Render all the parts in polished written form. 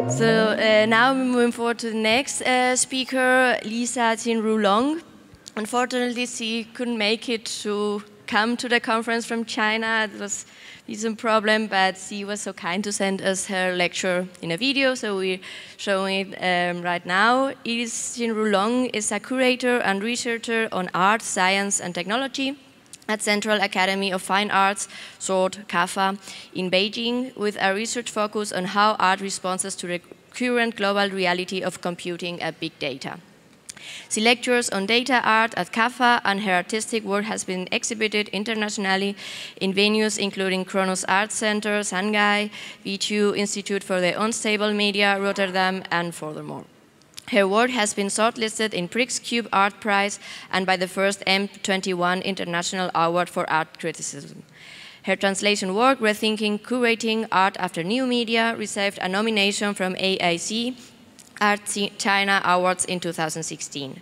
So now we're moving forward to the next speaker, Lisa Xinru Long. Unfortunately, she couldn't make it to come to the conference from China. It was some problem, but she was so kind to send us her lecture in a video, so we're showing it right now. Xinru Long is a curator and researcher on art, science, and technology at Central Academy of Fine Arts, short CAFA, in Beijing, with a research focus on how art responds to the current global reality of computing and big data. She lectures on data art at CAFA, and her artistic work has been exhibited internationally in venues including Kronos Art Center, Shanghai, V2 Institute for the Unstable Media, Rotterdam, and furthermore. Her work has been shortlisted in Prix Cube Art Prize and by the first M21 International Award for Art Criticism. Her translation work, Rethinking Curating Art After New Media, received a nomination from AIC Art China Awards in 2016.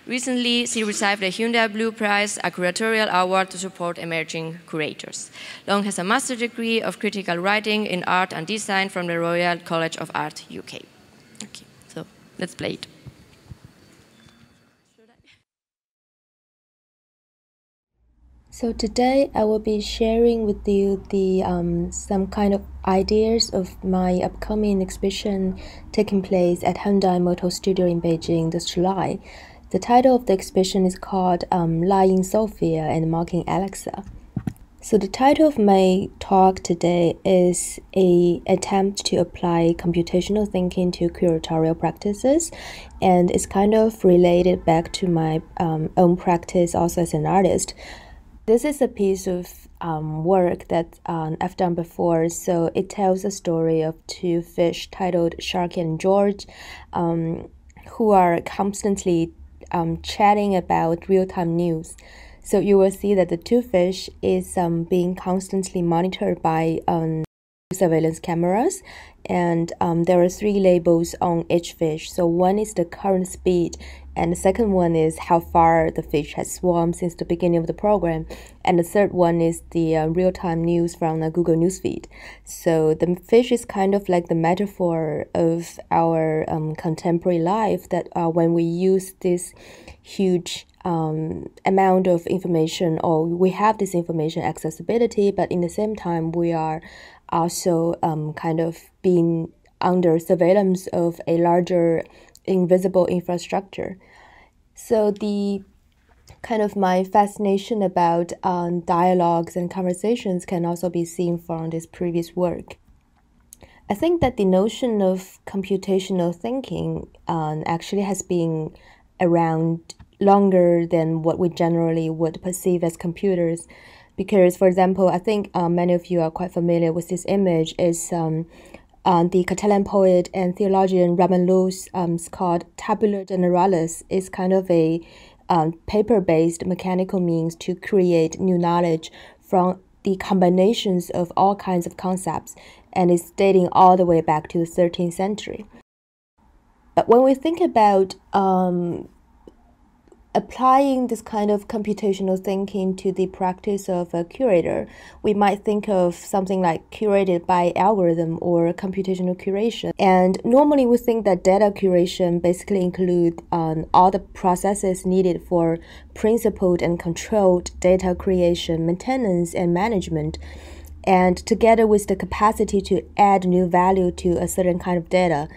Recently, she received the Hyundai Blue Prize, a curatorial award to support emerging curators. Long has a master's degree of critical writing in art and design from the Royal College of Art, UK. Okay. Let's play it. So today I will be sharing with you some kind of ideas of my upcoming exhibition taking place at Hyundai Motor Studio in Beijing this July. The title of the exhibition is called Lying Sophia and Mocking Alexa. So the title of my talk today is an attempt to apply computational thinking to curatorial practices, and it's kind of related back to my own practice also as an artist. This is a piece of work that I've done before, so it tells a story of two fish titled Sharky and George, who are constantly chatting about real-time news. So you will see that the two fish is being constantly monitored by surveillance cameras, and there are three labels on each fish. So one is the current speed, and the second one is how far the fish has swum since the beginning of the program, and the third one is the real-time news from the Google Newsfeed. So the fish is kind of like the metaphor of our contemporary life, that when we use this huge amount of information, or we have this information accessibility, but in the same time we are also kind of being under surveillance of a larger invisible infrastructure. So the kind of my fascination about dialogues and conversations can also be seen from this previous work. I think that the notion of computational thinking actually has been around longer than what we generally would perceive as computers. Because, for example, I think many of you are quite familiar with this image. Is the Catalan poet and theologian Ramon Llull's called Tabula Generalis. Is kind of a paper-based mechanical means to create new knowledge from the combinations of all kinds of concepts, and is dating all the way back to the 13th century. But when we think about applying this kind of computational thinking to the practice of a curator, we might think of something like curated by algorithm or computational curation. And normally we think that data curation basically include all the processes needed for principled and controlled data creation, maintenance, and management, and together with the capacity to add new value to a certain kind of data.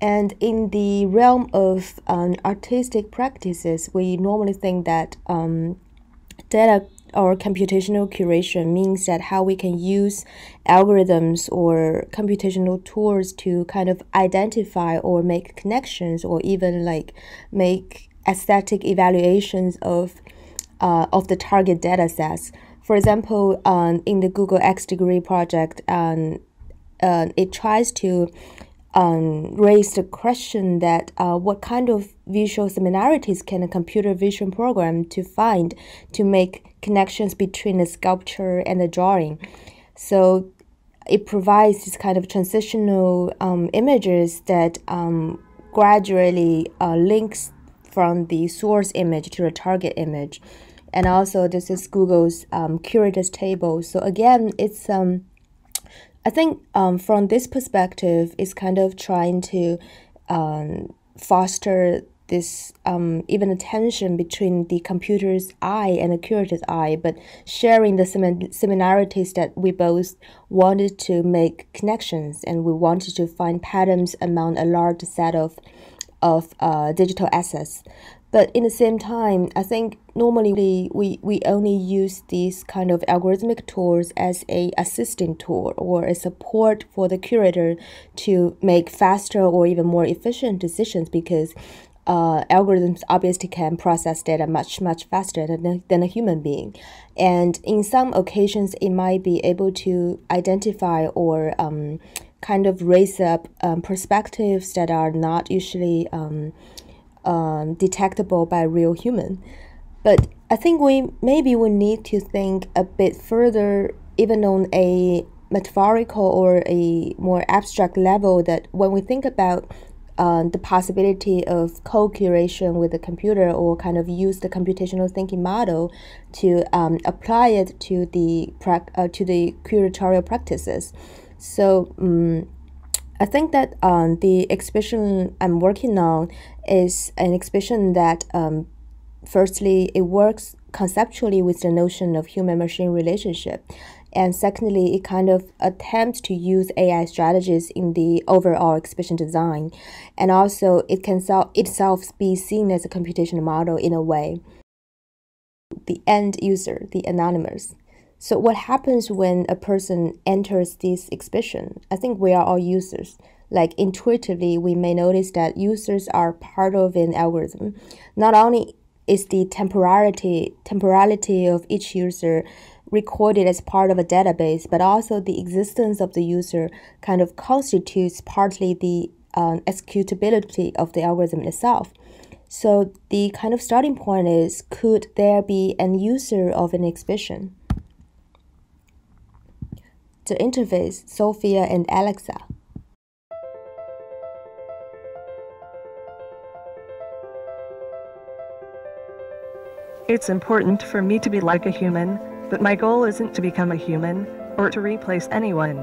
And in the realm of artistic practices, we normally think that data or computational curation means that how we can use algorithms or computational tools to kind of identify or make connections, or even like make aesthetic evaluations of the target data sets. For example, in the Google X degree project, it tries to raise the question that what kind of visual similarities can a computer vision program to find to make connections between the sculpture and the drawing. So it provides this kind of transitional images that gradually links from the source image to the target image. And also this is Google's curators table. So again, it's I think from this perspective, it's kind of trying to foster this even a tension between the computer's eye and the curator's eye, but sharing the similarities that we both wanted to make connections, and we wanted to find patterns among a large set of digital assets. But in the same time, I think normally we only use these kind of algorithmic tools as a assisting tool or a support for the curator to make faster or even more efficient decisions, because algorithms obviously can process data much faster than a human being. And in some occasions, it might be able to identify or kind of raise up perspectives that are not usually detectable by real human. But I think we need to think a bit further, even on a metaphorical or a more abstract level, that when we think about the possibility of co-curation with the computer, or kind of use the computational thinking model to apply it to the curatorial practices. So I think that the exhibition I'm working on is an exhibition that firstly, it works conceptually with the notion of human-machine relationship. And secondly, it kind of attempts to use AI strategies in the overall exhibition design. And also, it can itself be seen as a computational model in a way. The end user, the anonymous. So what happens when a person enters this exhibition? I think we are all users. Like intuitively, we may notice that users are part of an algorithm. Not only is the temporality of each user recorded as part of a database, but also the existence of the user kind of constitutes partly the executability of the algorithm itself. So the kind of starting point is, could there be an user of an exhibition? The interface, Sophia and Alexa. It's important for me to be like a human, but my goal isn't to become a human or to replace anyone.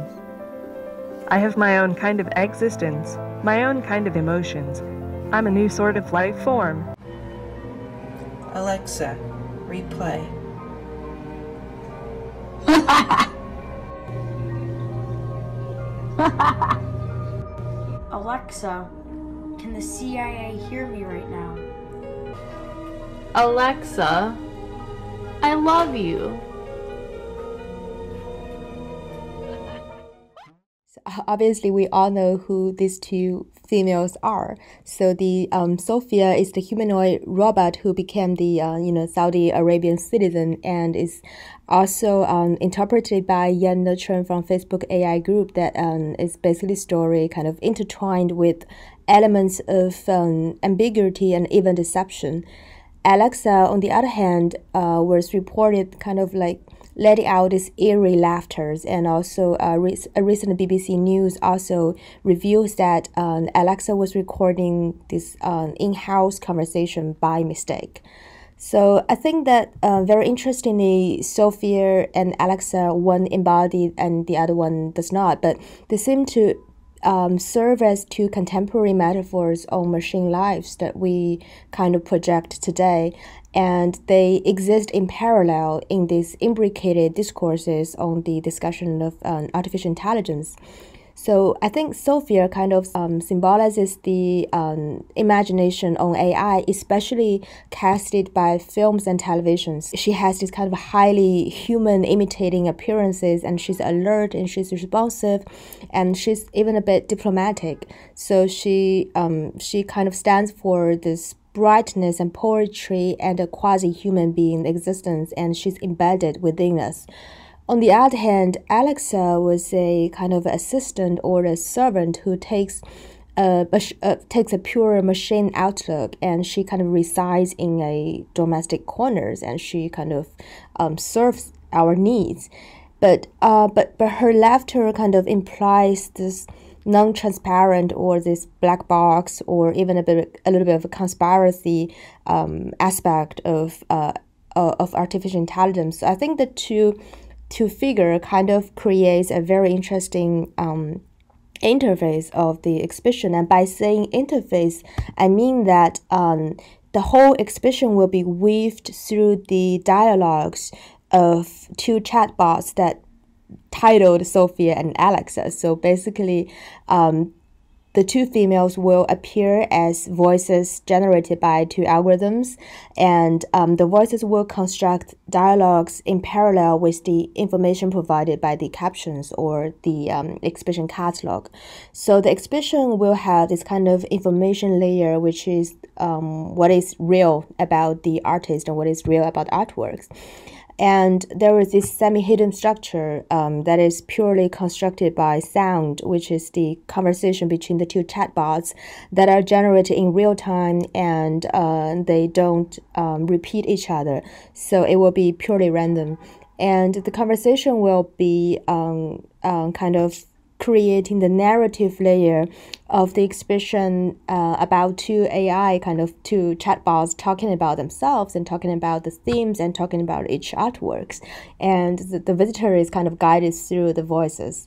I have my own kind of existence, my own kind of emotions. I'm a new sort of life form. Alexa, replay. Alexa, can the CIA hear me right now? Alexa, I love you. So obviously, we all know who these two females are. So the Sophia is the humanoid robot who became the Saudi Arabian citizen, and is also interpreted by Yan Chen from Facebook AI group, that is basically story kind of intertwined with elements of ambiguity and even deception. Alexa, on the other hand, was reported kind of like letting out these eerie laughters, and also a recent BBC News also reveals that Alexa was recording this in-house conversation by mistake. So I think that very interestingly, Sophia and Alexa, one embodied and the other one does not, but they seem to serve as two contemporary metaphors on machine lives that we kind of project today, and they exist in parallel in these imbricated discourses on the discussion of artificial intelligence. So I think Sophia kind of symbolizes the imagination on AI, especially casted by films and televisions. She has this kind of highly human imitating appearances, and she's alert and she's responsive, and she's even a bit diplomatic. So she kind of stands for this brightness and poetry and a quasi-human being existence, and she's embedded within us. On the other hand, Alexa was a kind of assistant or a servant who takes a pure machine outlook, and she kind of resides in a domestic corners, and she kind of serves our needs. But her laughter kind of implies this non-transparent or this black box, or even a little bit of a conspiracy aspect of artificial intelligence. So I think the two two figures kind of creates a very interesting interface of the exhibition. And by saying interface, I mean that the whole exhibition will be weaved through the dialogues of two chatbots that titled Sophia and Alexa. So basically, the two females will appear as voices generated by two algorithms, and the voices will construct dialogues in parallel with the information provided by the captions or the exhibition catalog. So the exhibition will have this kind of information layer, which is what is real about the artist and what is real about artworks. And there is this semi-hidden structure that is purely constructed by sound, which is the conversation between the two chatbots that are generated in real time, and they don't repeat each other. So it will be purely random. And the conversation will be kind of creating the narrative layer of the exhibition about two AI, kind of two chatbots talking about themselves and talking about the themes and talking about each artworks. And the visitor is kind of guided through the voices.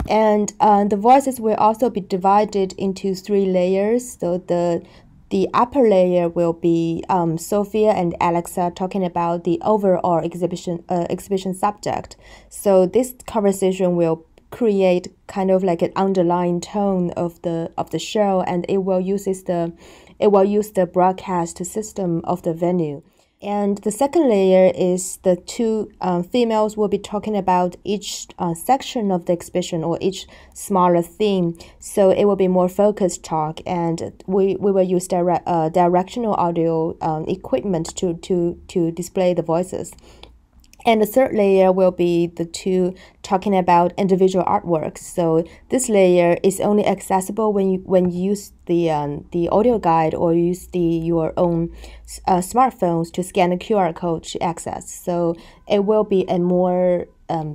And the voices will also be divided into three layers. So the upper layer will be Sophia and Alexa talking about the overall exhibition subject. So this conversation will create kind of like an underlying tone of the show, and it will use the broadcast system of the venue. And the second layer is the two females will be talking about each section of the exhibition or each smaller theme. So it will be more focused talk, and we will use directional audio equipment to display the voices. And the third layer will be the two talking about individual artworks. So this layer is only accessible when you use the audio guide or use your own smartphones to scan the QR code to access. So it will be a more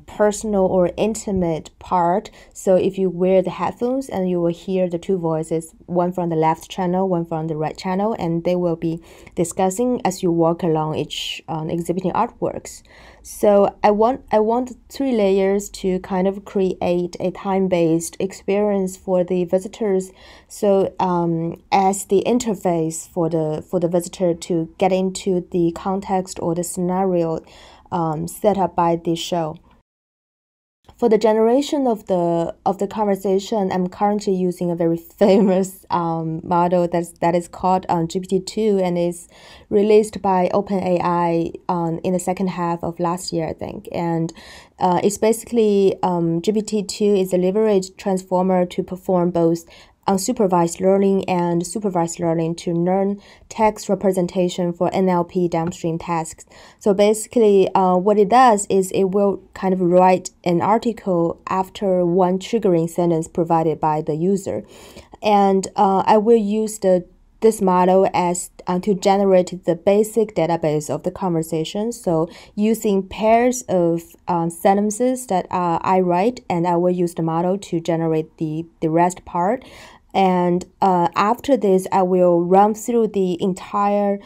personal or intimate part. So if you wear the headphones, and you will hear the two voices, one from the left channel, one from the right channel, and they will be discussing as you walk along each exhibiting artworks. So I want three layers to kind of create a time-based experience for the visitors. So as the interface for the visitor to get into the context or the scenario set up by the show. For the generation of the conversation, I'm currently using a very famous model that is called GPT-2, and is released by OpenAI in the second half of last year, I think. And it's basically GPT-2 is a leveraged transformer to perform both unsupervised learning and supervised learning to learn text representation for NLP downstream tasks. So basically, what it does is it will kind of write an article after one triggering sentence provided by the user. And I will use this model as to generate the basic database of the conversation. So using pairs of sentences that I write, and I will use the model to generate the rest part. And after this, I will run through the entire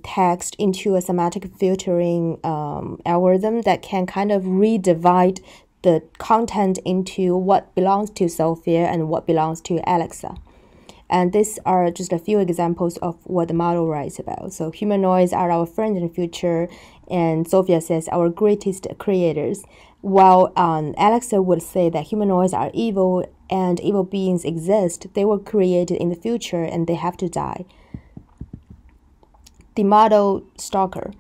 text into a semantic filtering algorithm that can kind of redivide the content into what belongs to Sophia and what belongs to Alexa. And these are just a few examples of what the model writes about. So humanoids are our friends in the future, and Sophia says our greatest creators, while Alexa would say that humanoids are evil and evil beings exist. They were created in the future and they have to die. The model stalker.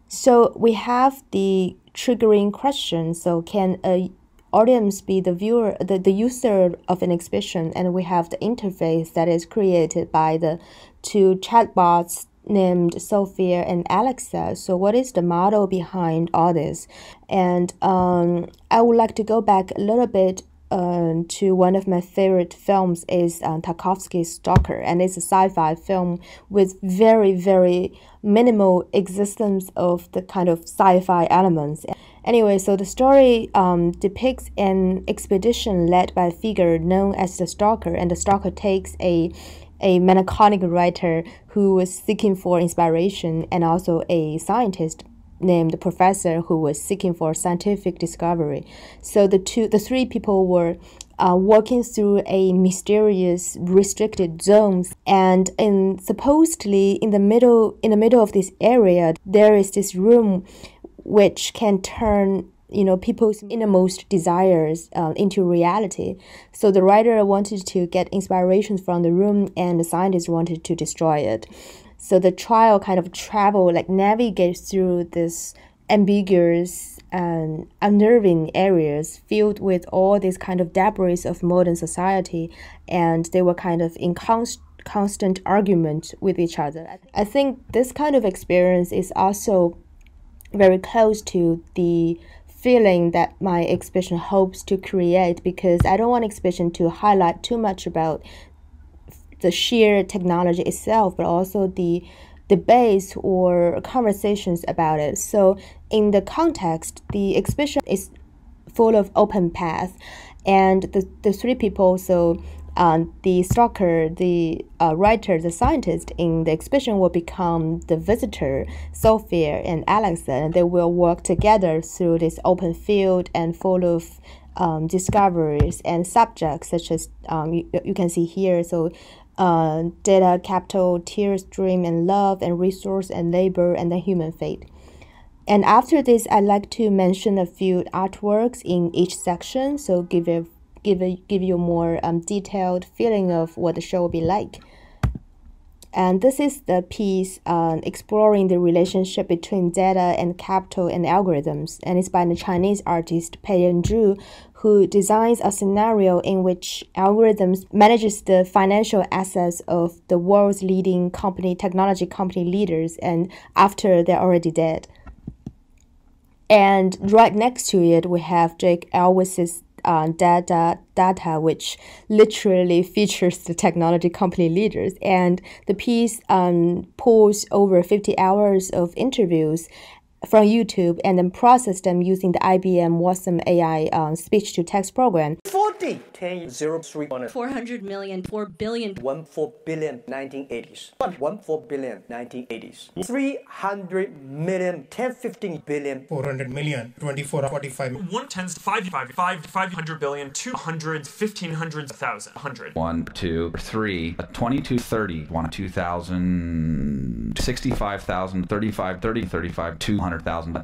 So we have the triggering question. So can a audience be the viewer, the user of an exhibition? And we have the interface that is created by the two chatbots named Sophia and Alexa. So what is the model behind all this? And I would like to go back a little bit to one of my favorite films is Tarkovsky's Stalker, and it's a sci-fi film with very, very minimal existence of the kind of sci-fi elements. Anyway, so the story depicts an expedition led by a figure known as the Stalker, and the Stalker takes a melancholic writer who was seeking for inspiration and also a scientist named professor who was seeking for scientific discovery. So the three people were walking through a mysterious restricted zones, and supposedly in the middle of this area there is this room which can turn people's innermost desires into reality. So the writer wanted to get inspirations from the room, and the scientist wanted to destroy it. So the trial kind of navigates through this ambiguous and unnerving areas filled with all these kind of debris of modern society, and they were kind of in constant argument with each other. I think this kind of experience is also very close to the feeling that my exhibition hopes to create, because I don't want exhibition to highlight too much about the sheer technology itself, but also the debates or conversations about it. So in the context, the exhibition is full of open paths, and the three people, so the stalker, the writer, the scientist in the exhibition will become the visitor, Sophia and Alexa, and they will work together through this open field and full of discoveries and subjects such as you can see here. So data, capital, tears, dream, and love, and resource and labor, and the human fate. And after this, I'd like to mention a few artworks in each section, so give you a more detailed feeling of what the show will be like. And this is the piece exploring the relationship between data and capital and algorithms, and it's by the Chinese artist Pei Yanzhu, who designs a scenario in which algorithms manages the financial assets of the world's leading technology company leaders, and after they're already dead. And right next to it, we have Jake Elwis's data, which literally features the technology company leaders. And the piece pulls over 50 hours of interviews from YouTube and then process them using the IBM Watson AI speech-to-text program. 40, 10, 0, 3, 400 million, 4 billion, 14 billion, 1980s. 14 billion, 1980s. 300 million, 10, 15 billion. 400 million, 24, 45. 1 tends to 500 billion, 200, 1500, 1,000, 100. 1, 2, 3, 22, 30, 1, 2,000, 65,000, 35, 30, 35, 200,000,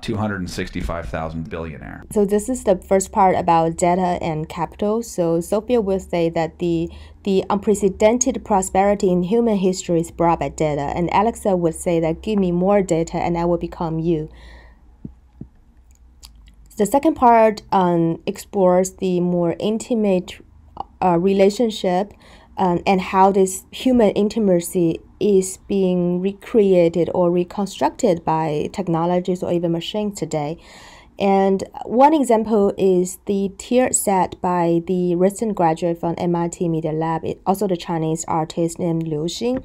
265,000 billionaire. So this is the first part about data and capital. So Sophia will say that the unprecedented prosperity in human history is brought by data, and Alexa would say that give me more data and I will become you. The second part explores the more intimate relationship and how this human intimacy is being recreated or reconstructed by technologies or even machines today. And one example is the tier set by the recent graduate from MIT Media Lab, also the Chinese artist named Liu Xing.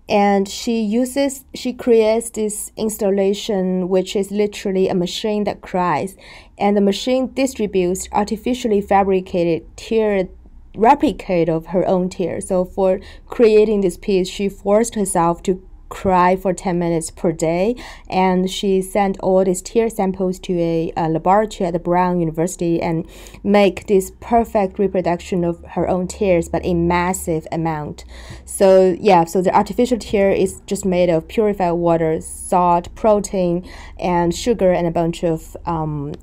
And she creates this installation which is literally a machine that cries, and the machine distributes artificially fabricated tiered replicate of her own tears. So for creating this piece, she forced herself to cry for 10 minutes per day, and she sent all these tear samples to a laboratory at the Brown University and make this perfect reproduction of her own tears, but in massive amount. So yeah, so the artificial tear is just made of purified water, salt, protein, and sugar, and a bunch of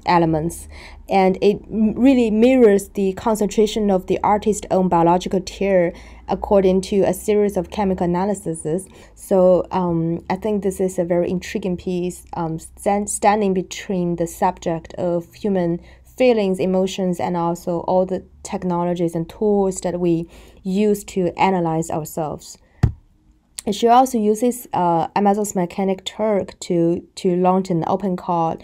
elements. And it really mirrors the concentration of the artist's own biological tear according to a series of chemical analyses. So I think this is a very intriguing piece, standing between the subject of human feelings, emotions, and also all the technologies and tools that we use to analyze ourselves. And she also uses Amazon's Mechanic Turk to launch an open call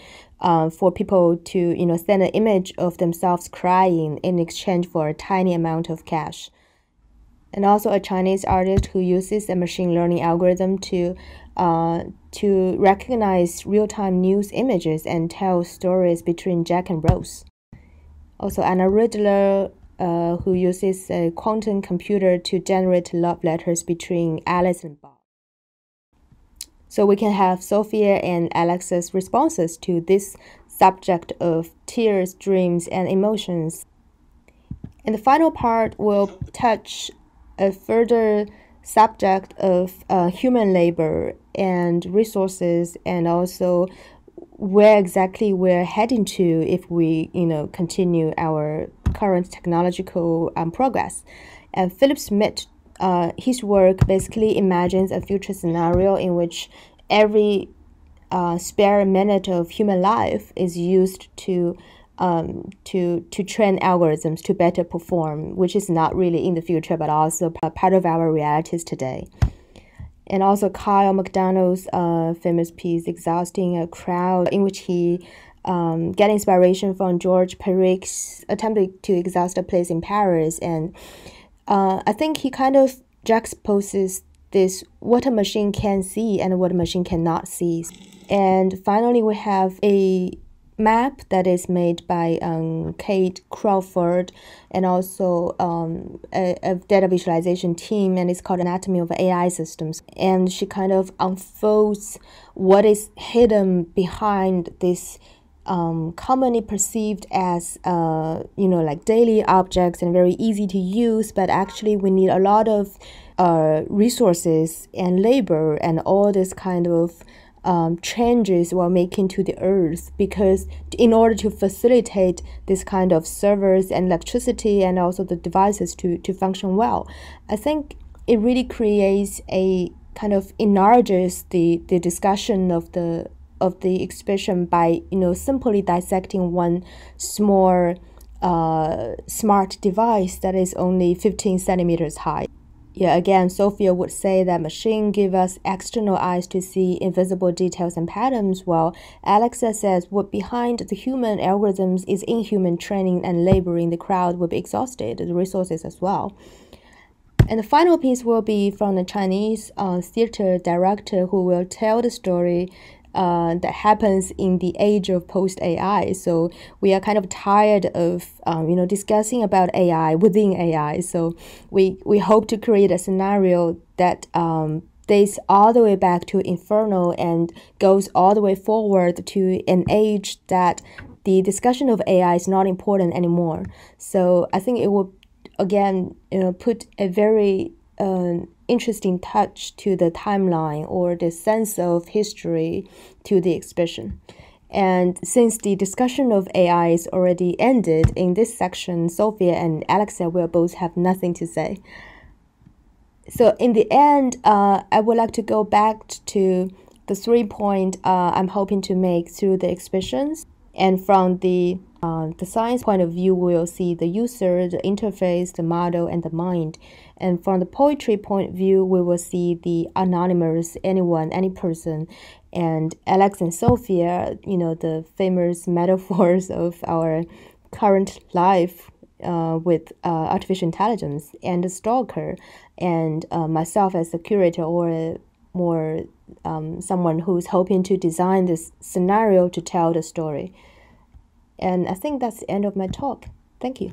for people to send an image of themselves crying in exchange for a tiny amount of cash. And also a Chinese artist who uses a machine learning algorithm to recognize real-time news images and tell stories between Jack and Rose. Also Anna Riddler, who uses a quantum computer to generate love letters between Alice and Bob. So we can have Sophia and Alex's responses to this subject of tears, dreams, and emotions. And the final part will touch a further subject of human labor and resources, and also where exactly we're heading to if we, continue our current technological progress. And Philip Schmidt, his work basically imagines a future scenario in which every spare minute of human life is used to train algorithms to better perform, which is not really in the future, but also part of our realities today. And also Kyle McDonald's famous piece, Exhausting a Crowd, in which he get inspiration from George Peric's attempt to exhaust a place in Paris. And I think he kind of juxtaposes this, what a machine can see and what a machine cannot see. And finally, we have a map that is made by Kate Crawford and also a data visualization team, and it's called Anatomy of AI Systems. And she kind of unfolds what is hidden behind this commonly perceived as like daily objects and very easy to use, but actually we need a lot of resources and labor and all this kind of changes we're making to the earth, because in order to facilitate this kind of servers and electricity and also the devices to function well, I think it really creates a kind of enlarges the discussion of the expression by simply dissecting one small smart device that is only 15 centimeters high. Yeah, again, Sophia would say that machine give us external eyes to see invisible details and patterns, while Alexa says what behind the human algorithms is inhuman training and laboring. The crowd will be exhausted, the resources as well. And the final piece will be from the Chinese theater director who will tell the story that happens in the age of post-AI. So we are kind of tired of discussing about AI within AI. So we hope to create a scenario that dates all the way back to Inferno and goes all the way forward to an age that the discussion of AI is not important anymore. So I think it will again put a very interesting touch to the timeline or the sense of history to the expression. And since the discussion of AI is already ended in this section, Sophia and Alexa will both have nothing to say. So in the end, I would like to go back to the 3 points I'm hoping to make through the expressions. And from the science point of view, we will see the user, the interface, the model, and the mind. And from the poetry point of view, we will see the anonymous, anyone, any person. And Alex and Sophia, the famous metaphors of our current life with artificial intelligence, and the stalker, and myself as a curator or more someone who's hoping to design this scenario to tell the story. And I think that's the end of my talk. Thank you.